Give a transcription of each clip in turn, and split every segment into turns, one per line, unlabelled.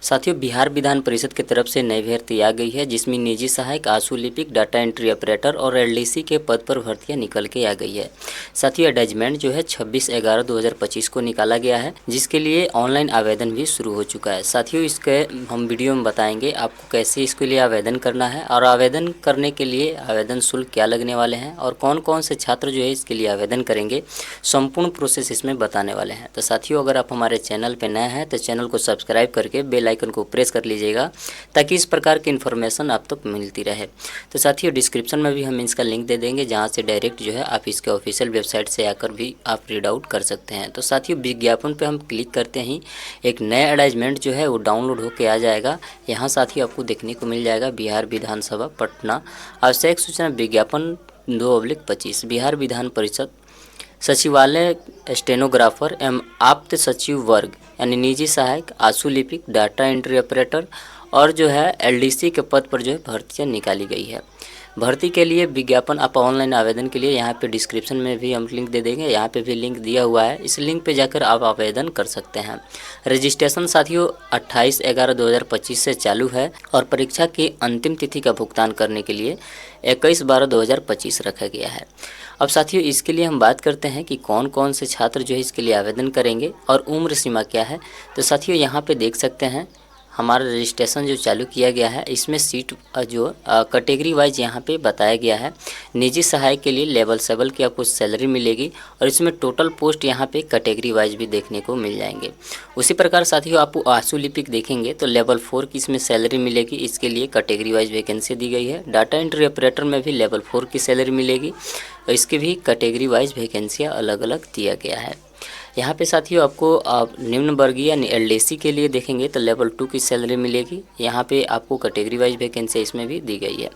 साथियों, बिहार विधान परिषद की तरफ से नई भर्ती आ गई है, जिसमें निजी सहायक, आंसू लिपिक, डाटा एंट्री ऑपरेटर और एलडीसी के पद पर भर्तियां निकल के आ गई है। साथियों, एडवर्टाइजमेंट जो है 26/11/2025 को निकाला गया है, जिसके लिए ऑनलाइन आवेदन भी शुरू हो चुका है। साथियों, इसके हम वीडियो में बताएंगे आपको कैसे इसके लिए आवेदन करना है और आवेदन करने के लिए आवेदन शुल्क क्या लगने वाले हैं और कौन कौन से छात्र जो है इसके लिए आवेदन करेंगे, संपूर्ण प्रोसेस इसमें बताने वाले हैं। तो साथियों, अगर आप हमारे चैनल पर नए हैं तो चैनल को सब्सक्राइब करके बेल आइकन को प्रेस कर लीजिएगा, ताकि इस प्रकार की इन्फॉर्मेशन आप तक मिलती रहे। तो साथियों, डिस्क्रिप्शन में भी हम इसका लिंक दे देंगे, जहां से डायरेक्ट जो है आप इसके ऑफिशियल वेबसाइट से आकर भी आप रीड आउट कर सकते हैं। तो साथियों, विज्ञापन पे हम क्लिक करते ही एक नया एडवर्टाइजमेंट जो है वो डाउनलोड होकर आ जाएगा। यहाँ साथियों आपको देखने को मिल जाएगा बिहार विधानसभा पटना आवश्यक सूचना विज्ञापन 2/25 बिहार विधान परिषद सचिवालय स्टेनोग्राफर एवं आप्त सचिव वर्ग यानी निजी सहायक, आंसू लिपिक, डाटा एंट्री ऑपरेटर और जो है एलडीसी के पद पर जो है भर्तियाँ निकाली गई है। भर्ती के लिए विज्ञापन आप ऑनलाइन आवेदन के लिए यहाँ पे डिस्क्रिप्शन में भी हम लिंक दे देंगे, यहाँ पे भी लिंक दिया हुआ है। इस लिंक पे जाकर आप आवेदन कर सकते हैं। रजिस्ट्रेशन साथियों 28/11/2025 से चालू है और परीक्षा की अंतिम तिथि का भुगतान करने के लिए 21/12/2025 रखा गया है। अब साथियों, इसके लिए हम बात करते हैं कि कौन कौन से छात्र जो है इसके लिए आवेदन करेंगे और उम्र सीमा क्या है। तो साथियों, यहाँ पे देख सकते हैं हमारा रजिस्ट्रेशन जो चालू किया गया है, इसमें सीट जो कैटेगरी वाइज यहाँ पे बताया गया है। निजी सहायक के लिए लेवल 7 की आपको सैलरी मिलेगी और इसमें टोटल पोस्ट यहाँ पे कैटेगरी वाइज भी देखने को मिल जाएंगे। उसी प्रकार साथियों, आप आंसू लिपिक देखेंगे तो लेवल 4 की इसमें सैलरी मिलेगी, इसके लिए कैटेगरी वाइज वैकेंसी दी गई है। डाटा एंट्री ऑपरेटर में भी लेवल 4 की सैलरी मिलेगी और इसकी भी कैटेगरी वाइज वैकेंसियाँ अलग अलग दिया गया है। यहाँ पे साथियों आपको निम्न वर्गीय यानी एलडीसी के लिए देखेंगे तो लेवल 2 की सैलरी मिलेगी। यहाँ पे आपको कैटेगरी वाइज वैकेंसी इसमें भी दी गई है।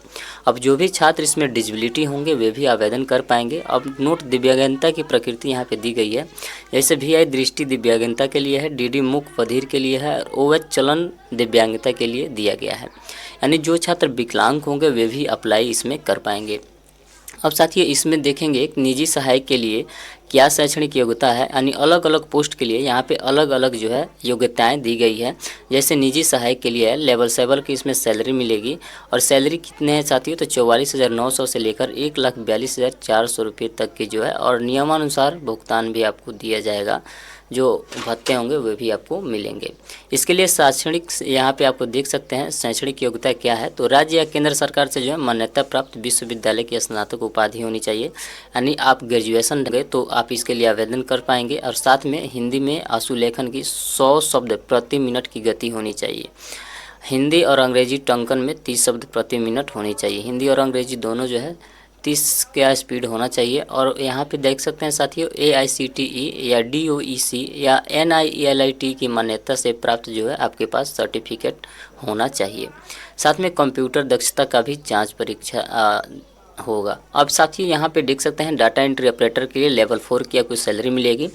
अब जो भी छात्र इसमें डिसेबिलिटी होंगे वे भी आवेदन कर पाएंगे। अब नोट दिव्यांगता की प्रकृति यहाँ पे दी गई है, जैसे VI दृष्टि दिव्यांगता के लिए है, DD मूक बधिर के लिए है और OH चलन दिव्यांगता के लिए दिया गया है। यानी जो छात्र विकलांग होंगे वे भी अप्लाई इसमें कर पाएंगे। अब साथियों, इसमें देखेंगे एक निजी सहायक के लिए क्या शैक्षणिक योग्यता है, यानी अलग अलग पोस्ट के लिए यहाँ पे अलग अलग जो है योग्यताएं दी गई है। जैसे निजी सहायक के लिए है लेवल 7 की इसमें सैलरी मिलेगी और सैलरी कितने हैं साथियों, तो 44,900 से लेकर 1,42,400 रुपये तक की जो है और नियमानुसार भुगतान भी आपको दिया जाएगा। जो भत्ते होंगे वे भी आपको मिलेंगे। इसके लिए शैक्षणिक यहाँ पे आपको देख सकते हैं शैक्षणिक योग्यता क्या है, तो राज्य या केंद्र सरकार से जो है मान्यता प्राप्त विश्वविद्यालय की स्नातक उपाधि होनी चाहिए, यानी आप ग्रेजुएशन गए तो आप इसके लिए आवेदन कर पाएंगे। और साथ में हिंदी में आंसू लेखन की 100 शब्द प्रति मिनट की गति होनी चाहिए। हिंदी और अंग्रेजी टंकन में 30 शब्द प्रति मिनट होनी चाहिए। हिंदी और अंग्रेजी दोनों जो है 30 का स्पीड होना चाहिए। और यहाँ पे देख सकते हैं साथियों AICTE या DOEC या NIELIT की मान्यता से प्राप्त जो है आपके पास सर्टिफिकेट होना चाहिए। साथ में कंप्यूटर दक्षता का भी जांच परीक्षा होगा। अब साथियों, यहाँ पे देख सकते हैं डाटा एंट्री ऑपरेटर के लिए लेवल 4 की आपको सैलरी मिलेगी,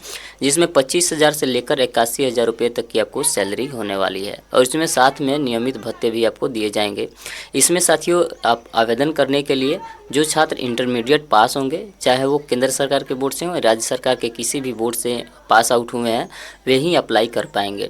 जिसमें 25,000 से लेकर 81,000 रुपये तक की आपको सैलरी होने वाली है और इसमें साथ में नियमित भत्ते भी आपको दिए जाएंगे। इसमें साथियों आप आवेदन करने के लिए जो छात्र इंटरमीडिएट पास होंगे, चाहे वो केंद्र सरकार के बोर्ड से हों, राज्य सरकार के किसी भी बोर्ड से पास आउट हुए हैं, वे ही अप्लाई कर पाएंगे।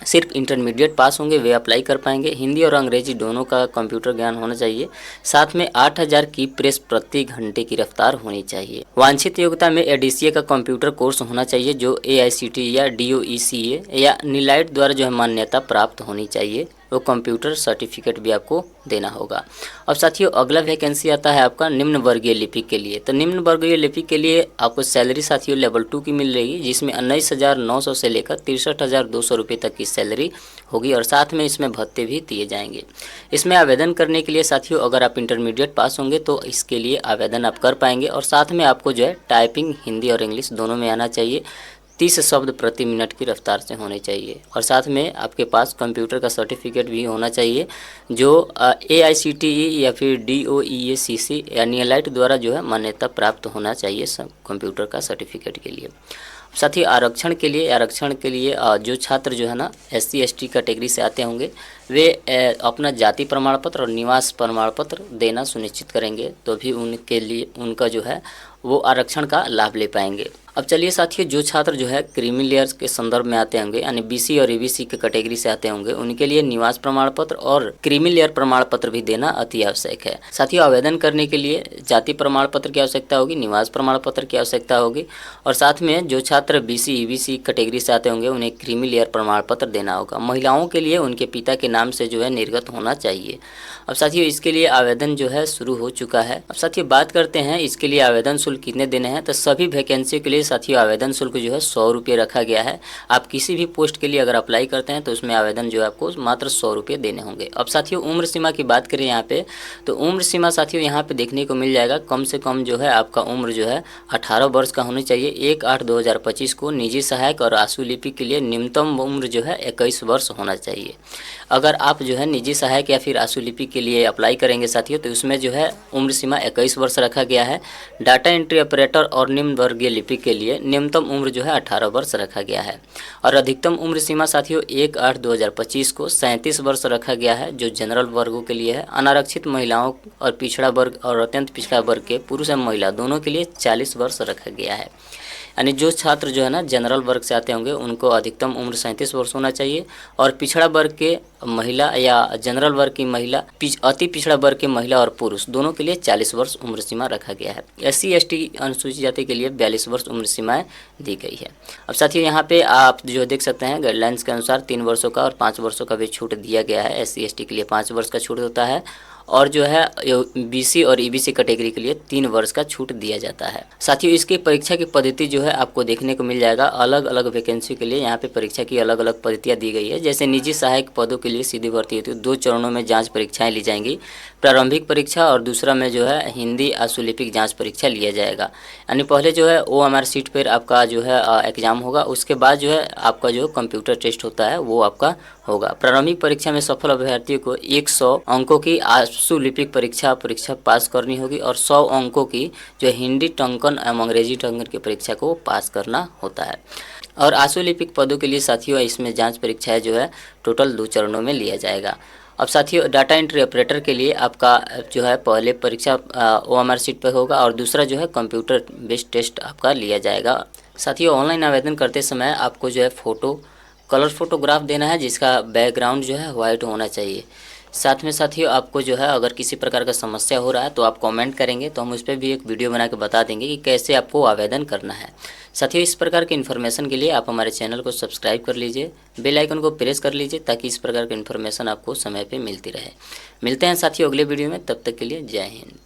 सिर्फ इंटरमीडिएट पास होंगे वे अप्लाई कर पाएंगे। हिंदी और अंग्रेजी दोनों का कंप्यूटर ज्ञान होना चाहिए। साथ में 8,000 की प्रेस प्रति घंटे की रफ्तार होनी चाहिए। वांछित योग्यता में ADCA का कंप्यूटर कोर्स होना चाहिए, जो AICTE या DOECA या NIELIT द्वारा जो है मान्यता प्राप्त होनी चाहिए। वो कंप्यूटर सर्टिफिकेट भी आपको देना होगा। अब साथियों, अगला वैकेंसी आता है आपका निम्न वर्गीय लिपिक के लिए। तो निम्न वर्गीय लिपिक के लिए आपको सैलरी साथियों लेवल 2 की मिल रही है, जिसमें 19,900 से लेकर 63,200 रुपये तक की सैलरी होगी और साथ में इसमें भत्ते भी दिए जाएंगे। इसमें आवेदन करने के लिए साथियों अगर आप इंटरमीडिएट पास होंगे तो इसके लिए आवेदन आप कर पाएंगे और साथ में आपको जो है टाइपिंग हिंदी और इंग्लिश दोनों में आना चाहिए। 30 शब्द प्रति मिनट की रफ्तार से होने चाहिए और साथ में आपके पास कंप्यूटर का सर्टिफिकेट भी होना चाहिए, जो AICTE या फिर DOECC या NIELIT द्वारा जो है मान्यता प्राप्त होना चाहिए कंप्यूटर का सर्टिफिकेट के लिए। साथ ही आरक्षण के लिए जो छात्र जो है ना SC ST कैटेगरी से आते होंगे वे अपना जाति प्रमाण पत्र और निवास प्रमाण पत्र देना सुनिश्चित करेंगे, तो भी उनके लिए उनका जो है वो आरक्षण का लाभ ले पाएंगे। अब चलिए साथियों, जो छात्र जो है क्रीमी लेयर्स के संदर्भ में आते होंगे यानी बीसी और ईबीसी के कैटेगरी से आते होंगे, उनके लिए निवास प्रमाण पत्र और क्रीमी लेयर प्रमाण पत्र भी देना अति आवश्यक है। साथियों, आवेदन करने के लिए जाति प्रमाण पत्र की आवश्यकता होगी, निवास प्रमाण पत्र की आवश्यकता होगी और साथ में जो छात्र बीसी ईबीसी कैटेगरी से आते होंगे उन्हें क्रीमी लेयर प्रमाण पत्र देना होगा। महिलाओं के लिए उनके पिता के नाम से जो है निर्गत होना चाहिए। अब साथियों, इसके लिए आवेदन जो है शुरू हो चुका है। अब साथियों, बात करते हैं इसके लिए आवेदन शुल्क कितने देने हैं। तो सभी वैकेंसी के लिए साथियों आवेदन शुल्क जो है 100 रुपये रखा गया है। आप किसी भी पोस्ट के लिए अगर अप्लाई करते हैं तो उसमें आवेदन जो है आपको मात्र 100 रुपये देने होंगे। अब साथियों, उम्र सीमा की बात करें यहाँ पे, तो उम्र सीमा साथियों यहाँ पे देखने को मिल जाएगा, कम से कम जो है आपका उम्र जो है 18 वर्ष का होनी चाहिए। 1/8/2025 को निजी सहायक और आशु लिपिक के लिए न्यूनतम उम्र जो है 21 वर्ष होना चाहिए। अगर आप जो है निजी सहायक या फिर आशु लिपिक के लिए अप्लाई करेंगे साथियों, तो उसमें जो है उम्र सीमा 21 वर्ष रखा गया है। डाटा एंट्री ऑपरेटर और निम्न वर्गीय लिपिक के लिए न्यूनतम उम्र जो है 18 वर्ष रखा गया है और अधिकतम उम्र सीमा साथियों 1/8/2025 को 37 वर्ष रखा गया है, जो जनरल वर्गों के लिए है। अनारक्षित महिलाओं और पिछड़ा वर्ग और अत्यंत पिछड़ा वर्ग के पुरुष एवं महिला दोनों के लिए 40 वर्ष रखा गया है। यानी जो छात्र जो है ना जनरल वर्ग से आते होंगे उनको अधिकतम उम्र 37 वर्ष होना चाहिए और पिछड़ा वर्ग के महिला या जनरल वर्ग की महिला, अति पिछड़ा वर्ग के महिला और पुरुष दोनों के लिए 40 वर्ष उम्र सीमा रखा गया है। SC ST अनुसूचित जाति के लिए 42 वर्ष उम्र सीमाएं दी गई है। अब साथियों, यहाँ पे आप जो देख सकते हैं गाइडलाइंस के अनुसार 3 वर्षों का और 5 वर्षों का भी छूट दिया गया है। SC ST के लिए 5 वर्ष का छूट होता है और जो है BC और EBC कैटेगरी के लिए 3 वर्ष का छूट दिया जाता है। साथियों, इसकी परीक्षा की पद्धति जो है आपको देखने को मिल जाएगा। अलग अलग वैकेंसी के लिए यहाँ पे परीक्षा की अलग अलग पद्धतियाँ दी गई है। जैसे निजी सहायक पदों के लिए सीधी भर्ती होती है, 2 चरणों में जांच परीक्षाएं ली जाएंगी। प्रारंभिक परीक्षा और दूसरा में जो है हिंदी आशुलिपिक जाँच परीक्षा लिया जाएगा। यानी पहले जो है OMR सीट पर आपका जो है एग्ज़ाम होगा, उसके बाद जो है आपका जो कंप्यूटर टेस्ट होता है वो आपका होगा। प्रारंभिक परीक्षा में सफल अभ्यर्थियों को 100 अंकों की आशु लिपिक परीक्षा पास करनी होगी और 100 अंकों की जो हिंदी टंकन एवं अंग्रेजी टंकन की परीक्षा को पास करना होता है। और आशु लिपिक पदों के लिए साथियों इसमें जांच परीक्षाएं जो है टोटल 2 चरणों में लिया जाएगा। अब साथियों, डाटा एंट्री ऑपरेटर के लिए आपका जो है पहले परीक्षा OMR सीट पर होगा और दूसरा जो है कंप्यूटर बेस्ड टेस्ट आपका लिया जाएगा। साथियों, ऑनलाइन आवेदन करते समय आपको जो है कलर फोटोग्राफ देना है, जिसका बैकग्राउंड जो है वाइट होना चाहिए। साथ में साथियों, आपको जो है अगर किसी प्रकार का समस्या हो रहा है तो आप कमेंट करेंगे तो हम उस पर भी एक वीडियो बना के बता देंगे कि कैसे आपको आवेदन करना है। साथियों, इस प्रकार की इन्फॉर्मेशन के लिए आप हमारे चैनल को सब्सक्राइब कर लीजिए, बेल आइकन को प्रेस कर लीजिए ताकि इस प्रकार की इन्फॉर्मेशन आपको समय पे मिलती रहे। मिलते हैं साथियों अगले वीडियो में, तब तक के लिए जय हिंद।